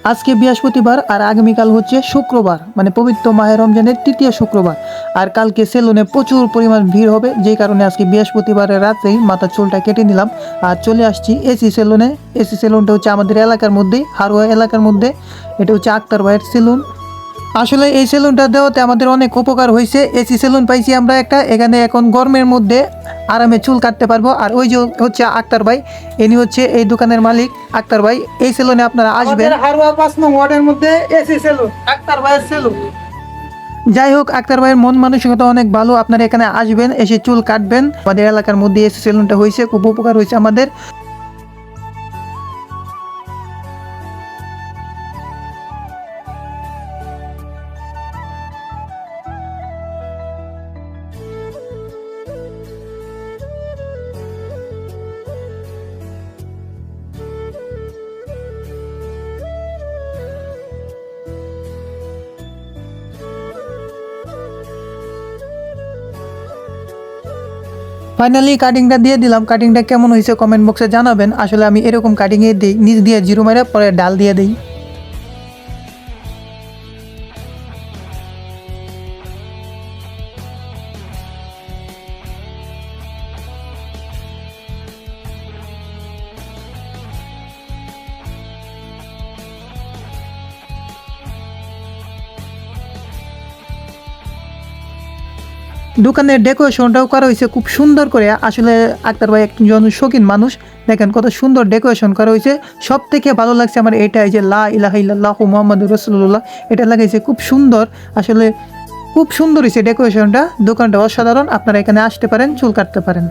আজকে বৃহস্পতিবার আর আগামীকাল হচ্ছে শুক্রবার, মানে পবিত্র মাহে রমজানের তৃতীয় শুক্রবার। আর কালকে সেলুনে প্রচুর পরিমাণ ভিড় হবে, যেই কারণে আজকে বৃহস্পতিবারের রাতেই মাথার চুলটা কেটে নিলাম আর চলে আসছি এসি সেলুনে। এসি সেলুনটা হচ্ছে আমাদের এলাকার মধ্যেই, হারোয়া এলাকার মধ্যে। এটা হচ্ছে আক্তার ভাইয়ের সেলুন। আসলে এই সেলুনটা দেওয়াতে আমাদের অনেক উপকার হয়েছে। এসি সেলুন পাইছি আমরা একটা, এখানে এখন গরমের মধ্যে আরামে চুল কাটতে পারবো। আর ওই যে হচ্ছে আক্তার ভাই, ইনি হচ্ছে এই দোকানের মালিক। আক্তার ভাই, এই সেলুনে আপনারা আসবেন। হারোয়া 5 নং ওয়ার্ডের মধ্যে এসি সেলুন, আক্তার ভাইয়ের সেলুন। যাই হোক, আক্তার ভাইয়ের মন মানসিকতা অনেক ভালো। আপনারা এখানে আসবেন, এসে চুল কাটবেন। আমাদের এলাকার মধ্যে এসি সেলুনটা হয়েছে, খুব উপকার হয়েছে আমাদের। ফাইনালি কাটিংটা দিয়ে দিলাম। কাটিংটা কেমন হয়েছে কমেন্ট বক্সে জানাবেন। আসলে আমি এরকম কাটিংয়ে দিই, নিচ দিয়ে জিরো মেরে পরে ডাল দিয়ে দিই। দোকানের ডেকোরেশনটাও করা হয়েছে খুব সুন্দর করে। আসলে আক্তার ভাই একজন শৌখিন মানুষ, দেখেন কত সুন্দর ডেকোরেশন করা হয়েছে। সব থেকে ভালো লাগছে আমার এটাই যে লা ইলাহা ইল্লাল্লাহু মুহাম্মাদুর রাসূলুল্লাহ, এটা লাগাইছে খুব সুন্দর। আসলে খুব সুন্দর হয়েছে ডেকোরেশনটা। দোকানটা অসাধারণ। আপনারা এখানে আসতে পারেন, চুল কাটতে পারেন।